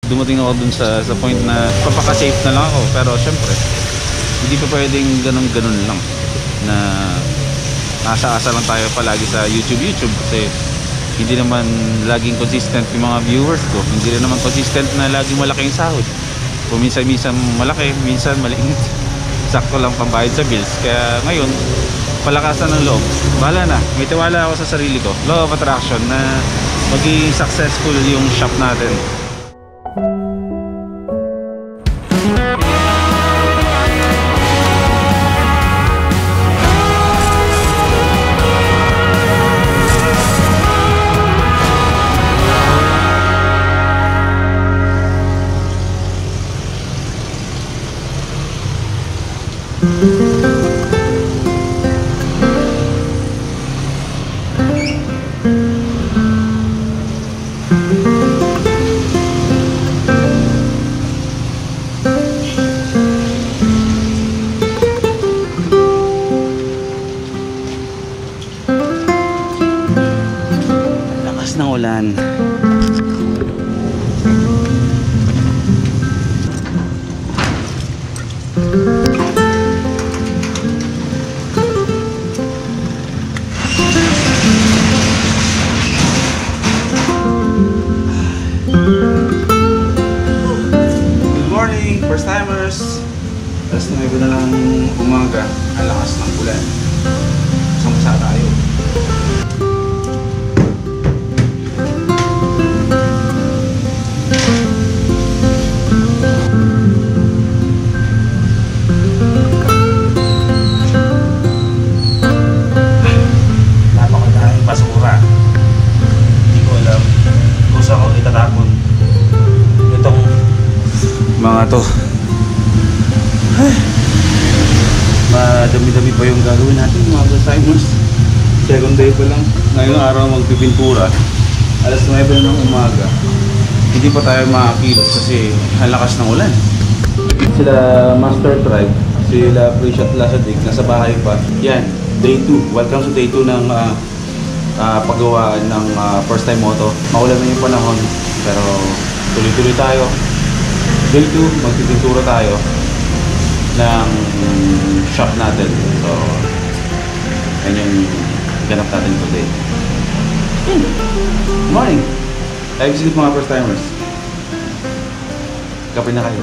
Dumating ako dun sa point na papaka-safe na lang ako, pero syempre hindi pa pwedeng ganun lang na nasa-asa lang tayo palagi sa YouTube kasi hindi naman laging consistent yung mga viewers ko, hindi rin naman consistent na laging malaki yung sahod. Kung minsan malaki, minsan maliit, sakto lang pambayad sa bills. Kaya ngayon palakasan ng loob, bahala na, may tiwala ako sa sarili ko, law of attraction, na maging successful yung shop natin. Lakas ng ulan. First timers, alas 9 na lang umaga, ang lakas ng ulan. Samsa tayo. Napakadaming basura. Hindi ko alam kung saan ko itatapon itong mga to. Madami-dami pa yung gagawin natin mga Alzheimer's. Second day pa lang. Ngayong araw magpipintura. Alas 9 na ng umaga. Hindi pa tayo makakilos kasi ang lakas ng ulan. Sila Master Tribe, sila Prishat Lasadik, nasa bahay pa. Yan, day 2. Welcome sa day 2 ng paggawa ng first time moto. Maulan na yung panahon pero tuloy-tuloy tayo. Day 2, magpipintura tayo ng shop natin. So, yan yung ganap natin today. Good morning! Live visit mga first timers. Kape na kayo.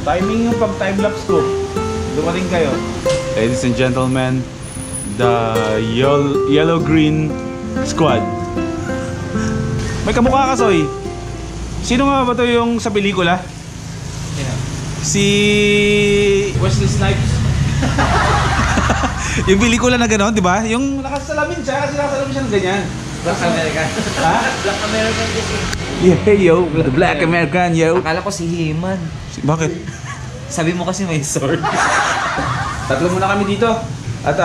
Timing yung pag-time-lapse ko. Dumating kayo. Ladies and gentlemen, the yellow-green squad. May kamukha ka, Soy. Sino nga ba to yung sa pelikula? Yeah. Si Wesley Snipes. Yung pelikula na gano'n, di ba? Yung nakasalamin siya, kasi nakasalamin siya ng ganyan. Black American. Ha? Black American kasi. Yeah, yo. The Black American, yo. Akala ko si He-Man. Bakit? Sabi mo kasi may sword. Tatlo muna kami dito. At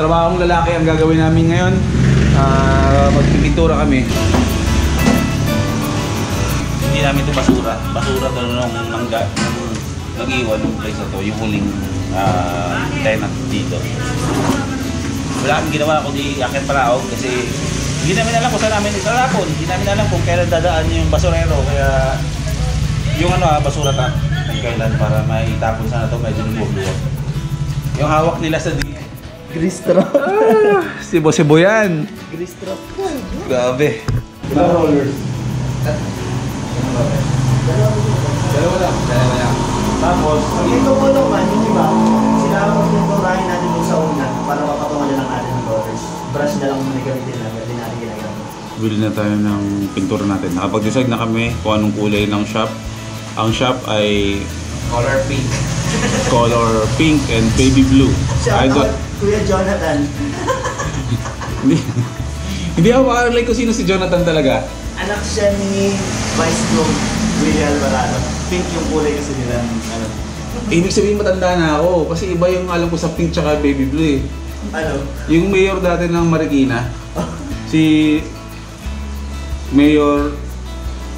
trabahong lalaki ang gagawin namin ngayon. Magpipintura kami. Hindi namin ito basura. Basura ito nung nag-iwan ng place na ito. Yung huling tenant dito. Wala akong ginawa kundi akit palaog kasi hindi namin alam kung saan namin itatapon. Hindi namin alam kung kailan dadaan yung basurero. Kaya yung basura kung kailan para maitapon sana ito medyo lumubuhat. Yung hawak nila sa Grease trap. Sibo-sibo yan. Grease trap. Grabe. Mga rollers. Dalawa lang. Tapos, ito ko naman, yung iba, sinama pinturahin natin yung sa una para mapatungan na lang natin ng rollers. Brush na lang muna gamitin lang, hindi natin ginagamit. bili na tayo ng pintura natin. Nakapag-decide na kami kung anong kulay ng shop. Ang shop ay Color pink. color pink and baby blue. Shout out, Kuya Jonathan. Hindi ako makarelay kung sino si Jonathan talaga. Anak siya ni Vice Gov Willie Alvarado. Pink yung kulay kasi nila. Ano? Ibig sabihin matanda na ako kasi iba yung alam ko sa pink tsaka baby blue eh. Ano? Yung mayor dati ng Marikina, si Mayor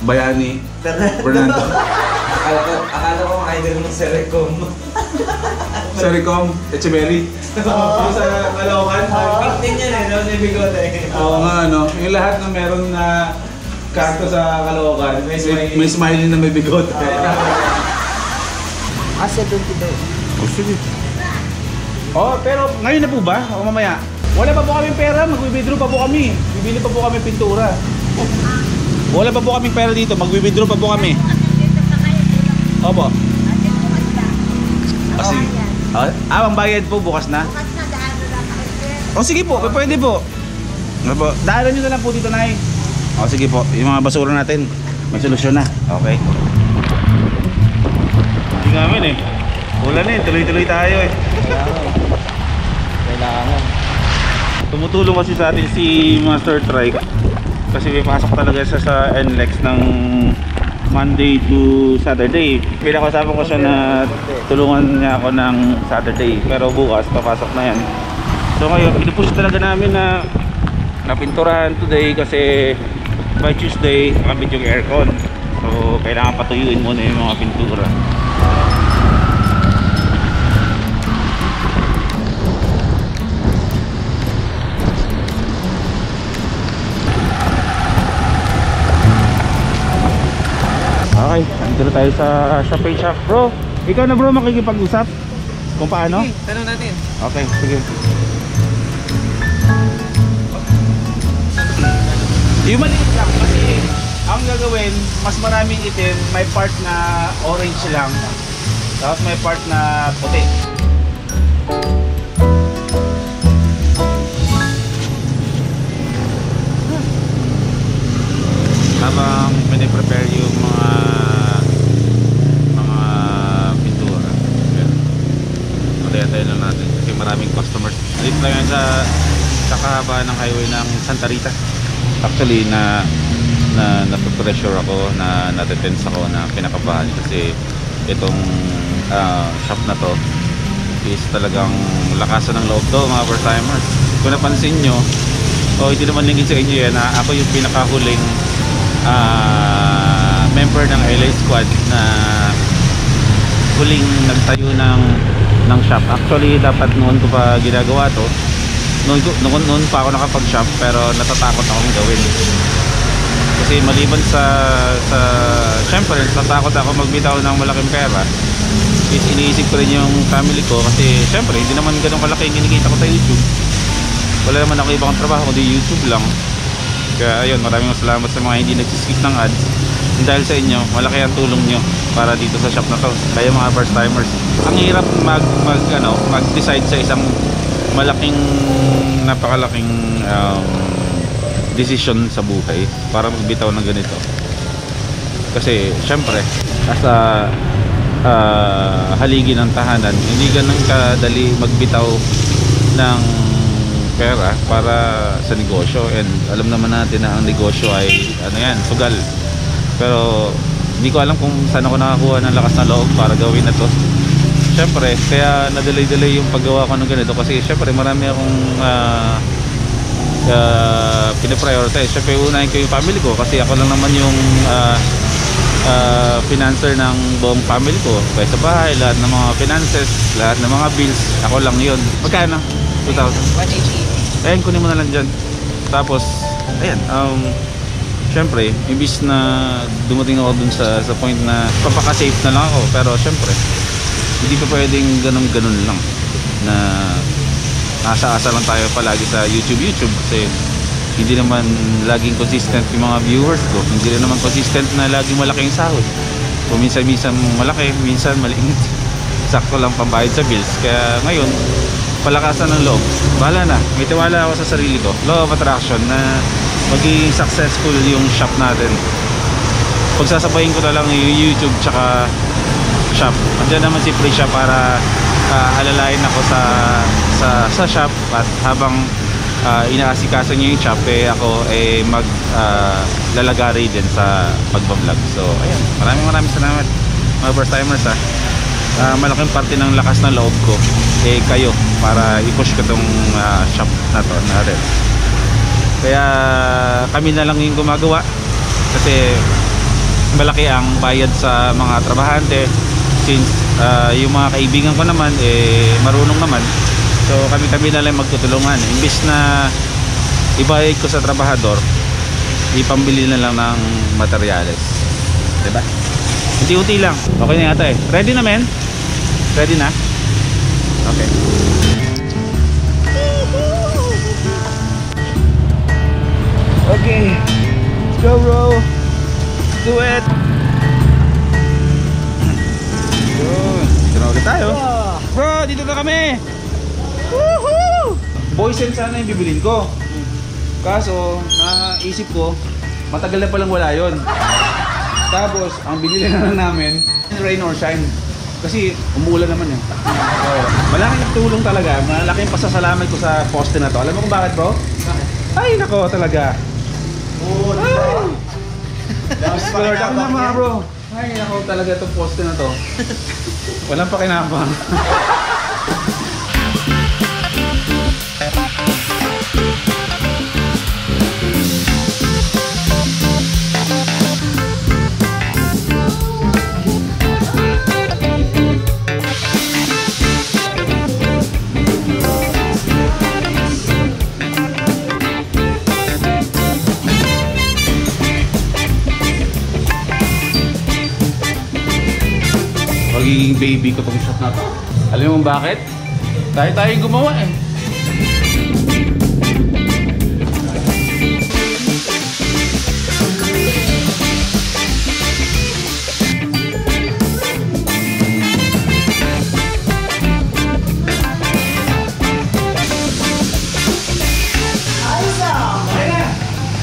Bayani Fernando. Akala ko ang idol mo si Recom. Sericom, Echeverry. Yung sa Caloocan. Pink din yan eh, no? May bigote. Oo nga, ano. Yung lahat na meron na kanto sa Caloocan, may smiley na may bigot. Asa doon daw. Oh, sige. Oh, pero ngayon na po ba? O mamaya? Wala pa po kaming pera, mag-withdraw pa po kami. Bibili pa po kami pintura. Wala pa po kaming pera dito, mag-withdraw pa po kami. Opo. Kasi, ang bayad po bukas na? O sige po, pwede po. Opo. Daanan nyo na lang po dito, Nay. O sige po, yung mga basura natin, may solusyon na. Okay. Hindi namin eh. Ulan eh, tuloy-tuloy tayo eh. Kailangan. Tumutulong kasi sa atin si Master Trike kasi may pasok talaga siya sa NLEX ng Monday to Saturday. Pinakasama ko siya na tulungan niya ako ng Saturday, pero bukas papasok na yan. So ngayon, pinupush talaga namin na napinturahan today kasi by Tuesday makabit yung aircon. So kailangan patuyuin muna yung mga pintura. Okay, nandito na tayo sa shop and shop. Bro, ikaw na bro makikipag-usap kung paano? Okay, tanong natin. Okay, sige. Yung maliit lang kasi ang gagawin, mas maraming itim, may part na orange lang, tapos may part na puti. Habang piniprepare yung mga pintura, matayatay lang natin kasi maraming customers. Dito lang yan sa kahabaan ng highway ng Santa Rita. Actually nape-pressure ako, natetense ako, na pinakabahan kasi itong shop na to is talagang lakasan ng loob to, mga first-timers. Kung napansin nyo, hindi naman lingid sa inyo yan, ako yung pinakahuling member ng LA Squad na huling nagtayo ng shop. Actually dapat noon ko pa ginagawa to, noon pa ako nakapag-shop, pero natatakot akong gawin kasi maliban sa syempre natatakot ako magbitaw ng malaking pera, is iniisip ko rin yung family ko kasi syempre hindi naman ganun kalaki yung kinikita ko sa YouTube. Wala naman ako ibang trabaho kundi YouTube lang. Kaya ayun, maraming salamat sa mga hindi nagsiskip ng ads. Dahil sa inyo, malaki ang tulong nyo para dito sa shop na to. Kaya mga first timers, ang hirap mag-decide sa isang napakalaking decision sa buhay para magbitaw ng ganito. Kasi syempre, sa haligi ng tahanan, hindi ganun kadali magbitaw ng pera para sa negosyo, and alam naman natin na ang negosyo ay sugal. Pero hindi ko alam kung saan ako nakakuha ng lakas na loob para gawin na to. Syempre kaya na-delay yung paggawa ko ng ganito kasi syempre marami akong pinaprioritize. Syempre unahin ko yung family ko kasi ako lang naman yung financer ng buong family ko. Kaya sa bahay, lahat ng mga finances, lahat ng mga bills, ako lang yun. Magkano? 2,000. 180. Ayan, kunin mo na lang dyan. Tapos, ayan, syempre, imbis na dumating ako dun sa point na papaka-safe na lang ako. Pero syempre, hindi pa pwedeng ganun lang na nasa-asa lang tayo palagi sa YouTube kasi hindi naman laging consistent yung mga viewers ko. Hindi rin naman consistent na laging malaki yung sahod. Kung minsan malaki, minsan maliit. Sakto lang pambayad sa bills. Kaya ngayon, palakasan ng loob. Bahala na. May tiwala ako sa sarili ko. Law of attraction na magiging successful yung shop natin. Pagsasabayin ko na lang yung YouTube tsaka shop. Andiyan naman si Prisha para alalayan ako sa shop, at habang inaasikaso niya yung shop, ako maglalagari din sa pagbablog. So ayan, maraming salamat mga first timers malaking parte ng lakas ng loob ko kayo para i-push ko tong shop na to natin. Kaya kami na lang yung gumagawa kasi malaki ang bayad sa mga trabahante since yung mga kaibigan ko naman marunong naman. So kami na lang magtutulungan. Imbis na ibayad ko sa trabahador, ipambili na lang ng materyales. Diba? Unti-unti lang. Okay na yata eh. Ready na men? Ready na? Okay. Okay. Let's go bro. Let's do it. Dito na ulit tayo. Bro, dito na kami. Woohoo! Boysen sana yung bibilin ko. Kaso, naisip ko, matagal na palang wala yun. Tapos, ang binili na lang namin, rain or shine. Kasi umuulan naman yun. So, malaking tulong talaga. Malaking pasasalamat ko sa poste na to. Alam mo kung bakit bro? Ay, nako talaga. Oo, Lord, ako na mga bro. Ay, nako talaga itong poste na to. Walang pakinabang. Magiging baby ko tong shot na to. Alam mo bakit? Tayo yung gumawa eh.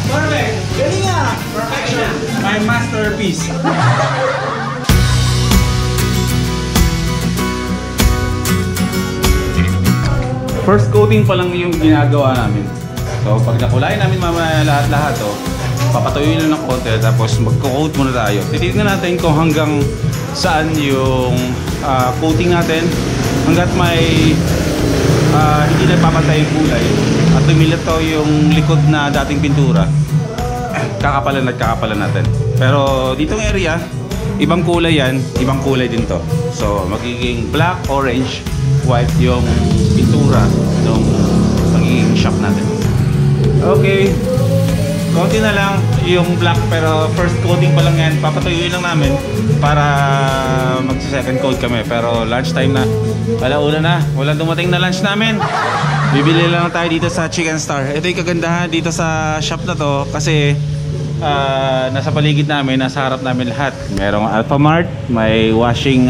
Perfect! galing ah! Perfection! My masterpiece! First coating pa lang yung ginagawa namin. So pag nakulay namin mamaya lahat-lahat to, papatuyuin lang ng konti tapos magko-coat muna tayo. Titignan natin kung hanggang saan yung coating natin hanggat may hindi nagpapantay yung kulay at lumilitaw yung likod na dating pintura. Kakapalan natin. Pero ditong area, ibang kulay yan, ibang kulay din to. So magiging black, orange, white yung pintura ng magiging shop natin. Okay, konti na lang yung black pero first coating pa lang yan. Papatuyuin lang namin para magsi-second coat kami. Pero lunch time na, alauna na, walang dumating na lunch namin. Bibili lang tayo dito sa Chicken Star. Ito yung kagandahan dito sa shop na to kasi nasa paligid namin, nasa harap namin lahat. Merong Alphamart, may washing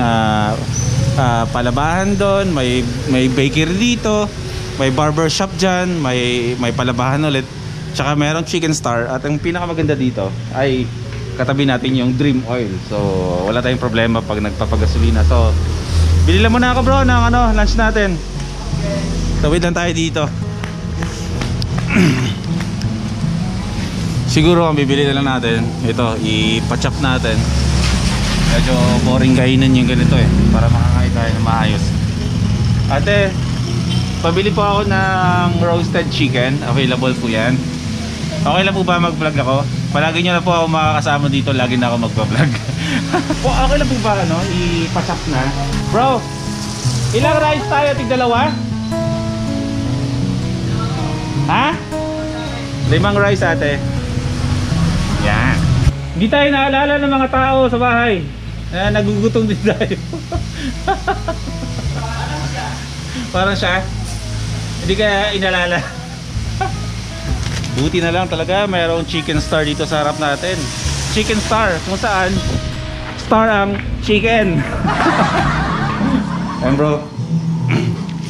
palabahan doon, may bakery dito, may barber shop dyan, may palabahan ulit, tsaka merong Chicken Star. At ang pinakamaganda dito ay katabi natin yung Dream Oil. So wala tayong problema pag nagpapagasolina. So bili lang muna ako bro ng lunch natin. Tawid lang tayo dito. Siguro ang bibili na lang natin ito, ipachop natin. Medyo boring kainin yung ganito eh, para makakain tayo ng maayos. Ate, pabili po ako ng roasted chicken. Available po yan. Okay lang po ba mag-vlog ako? Palagi nyo na po ako makakasama dito. Lagi na ako mag-vlog. Okay lang po ba ipachop na? Bro, ilang rice tayo? Tig-dalawa? Ha? 5 rice ate. Yan. Hindi tayo naalala ng mga tao sa bahay. Nagugutom din tayo. Parang siya. Hindi kaya inalala. Buti na lang talaga mayroong Chicken Star dito sa harap natin. Chicken Star, kung saan star ang chicken. Ayan bro.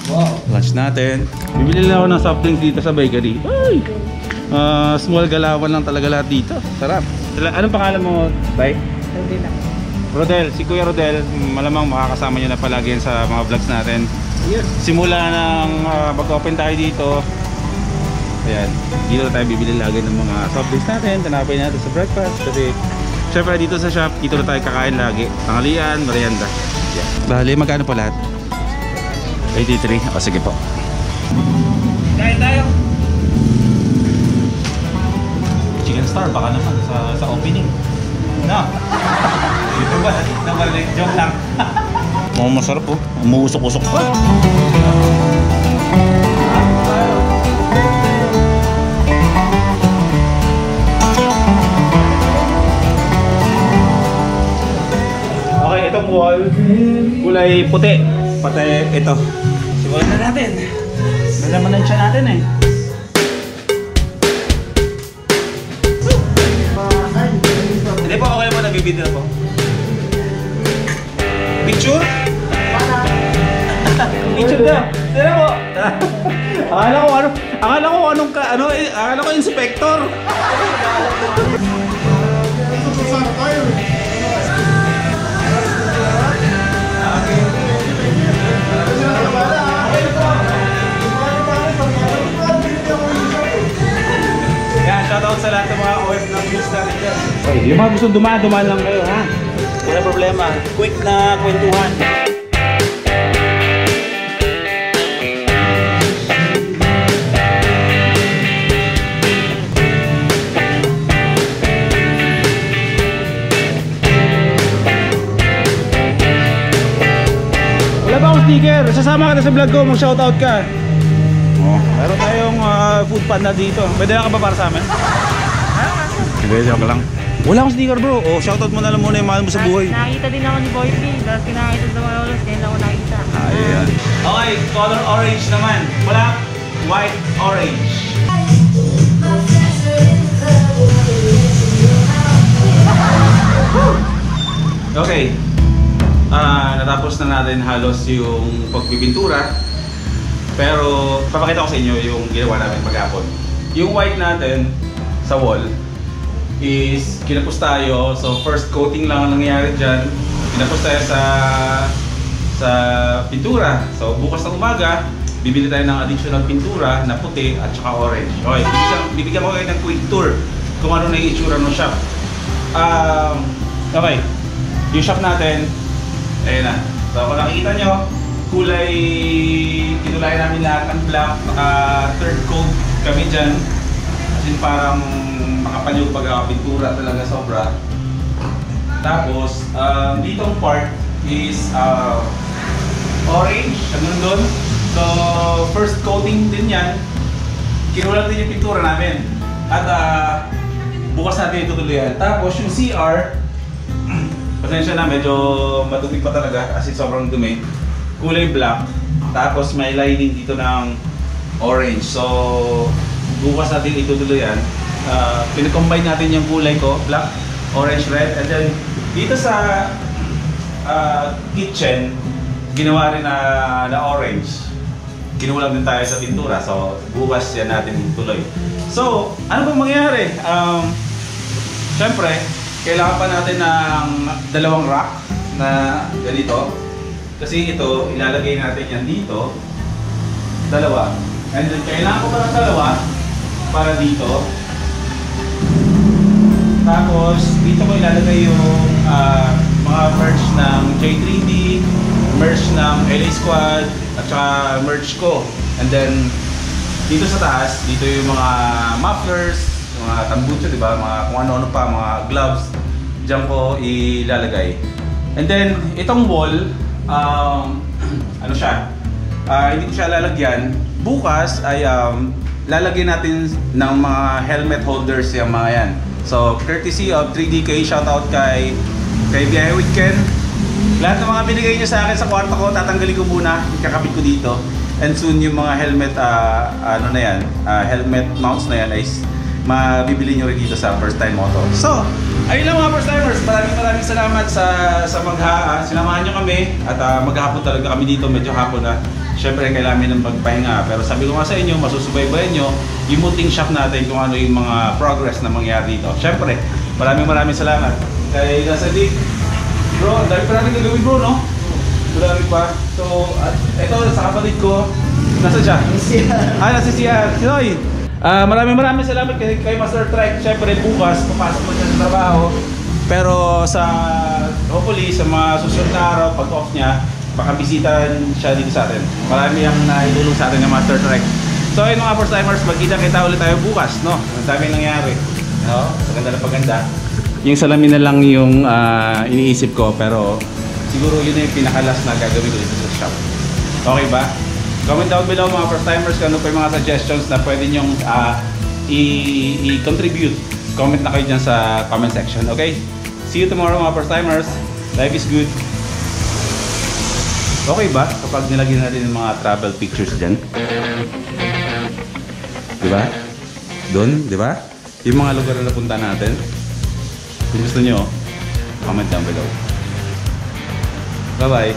Wow. Lunch natin. Bibili lang ako ng soft drinks dito sa bakery. Ay! Small galawan lang talaga lahat dito. Sarap. Anong pangalan mo, Bay? Rodel. Rodel. Si Kuya Rodel, malamang makakasama nyo na palagi yan sa mga vlogs natin. Yes. Simula ng mag-open tayo dito. Ayan. Dito tayo bibili lagi ng mga soft drinks natin. Tanapay natin sa breakfast. Kasi syempre dito sa shop, dito na tayo kakain lagi. Tanghalian, merienda. Yeah. Bali, magkano po lahat? 83. O sige po. Kain tayo. Chicken Star, baka naman sa opening. No? Dito ba? Nabalik, joke lang. Oh, masarap po. Umuusok-usok pa. Okay, itong wall, kulay puti. Pati ito. Simulan na natin. Nalaman na siya natin eh. Hindi po, okay po, nabibideo po. Picture? Picture daw. Tira po. Akala ko inspector. Yan, shoutout sa lahat ng mga OFWs natin dyan. Okay, yung mga gustong dumaan lang kayo, ha? Wala problema. Quick na kwentuhan. Wala ba akong sticker? Sasama ka na sa vlog ko, mag-shoutout ka. Oh, meron tayong food panda dito. Pwede lang ka ba para sa amin? Hindi, joke lang. Wala akong sticker bro. Oh, shoutout mo na lang muna yung mahal mo sa buhay. Nakita din ako ni Boy P. Tapos kinakita sa mga oras. Kaya lang ako nakita. Ayan. Okay, color orange naman. Black, white, orange. Okay. Natapos na natin halos yung pagpipintura. Pero papakita ko sa inyo yung ginawa namin maghapon. Yung white natin sa wall is kinapos tayo. So first coating lang ang nangyayari dyan. Kinapos tayo sa pintura. So bukas ng umaga, bibili tayo ng additional pintura na puti at saka orange. Okay, bibigyan ko kayo ng quick tour kung ano na yung itsura ng shop. Okay, yung shop natin, ayun na. So kung nakikita nyo, kulay, kinulay namin lahat ng black, third coat kami dyan. As in parang makapal yung pagkakapintura talaga sobra. Tapos, ditong part is orange, hanggang doon. So, first coating din yan. Kinulat din yung pintura namin. At bukas natin itutuloyan. Tapos yung CR, pasensya na, medyo matubig pa talaga kasi sobrang dumi. Kulay black. Tapos may lining dito ng orange. So, bukas natin itutuloyan. Pinakombine natin yung kulay ko, black, orange, red. And then, dito sa kitchen, ginawa rin na orange. Kinulang din tayo sa pintura. So, bukas yan natin tuloy. So, ano bang mangyayari? Siyempre, kailangan pa natin ng dalawang rack na ganito. Kasi ito, ilalagay natin yan dito. Dalawa. And then, kailangan ko pa ng dalawa para dito. Tapos, dito ko ilalagay yung mga merch ng J3D, merch ng LA Squad, at saka merch ko. And then, dito sa taas, dito yung mga mufflers, mga tambucho, diba? Mga kung ano-ano pa, mga gloves. Diyan ko ilalagay. And then, itong wall, ano siya? Hindi ko siya lalagyan. Bukas ay lalagyan natin ng mga helmet holders yung mga yan. So, courtesy of 3DK, shoutout kay Biyahe Weekend. Lahat ng mga binigay niyo sa akin sa kwarto ko, tatanggalin ko muna, ikakapit ko dito. And soon yung mga helmet, ano na yan, helmet mounts na yan ay mabibili nyo rin dito sa First Time Moto. So, ayun lang mga first timers, maraming salamat sa sinamahan nyo kami at maghapon talaga kami dito, medyo hapon na. Siyempre kailangan ng magpahinga, pero sabi ko nga sa inyo, masusubaybayan nyo yung munting shop natin kung ano yung mga progress na mangyari dito. Siyempre, maraming salamat. Kay nasa Dick, bro, ang dami pa natin gagawin bro, no? Marami pa. So, ito sa kapatid ko, nasa siya? Nasa siya. Sinoy! Maraming salamat kay Master Trek. Siyempre bukas, papasok mo siya sa trabaho. Pero hopefully sa mga susunod na araw, pag off niya, baka bisitahan siya dito sa atin. Marami ang naitulong sa atin ng Master Trek. So ayun mga first timers, magkita-kita ulit tayo bukas, no? Ang daming nangyari. No? Paganda na paganda. Yung salamin na lang yung iniisip ko, pero siguro yun na yung pinakalas na gagawin ko dito sa shop. Okay ba? Comment down below mga first timers kung ano pa yung mga suggestions na pwede nyong i-contribute. Comment na kayo dyan sa comment section, okay? See you tomorrow mga first timers. Life is good. Okay ba kapag nilagyan natin yung mga travel pictures dyan? Diba? Doon, diba? Yung mga lugar na napunta natin. Kung gusto nyo, comment down below. Bye-bye!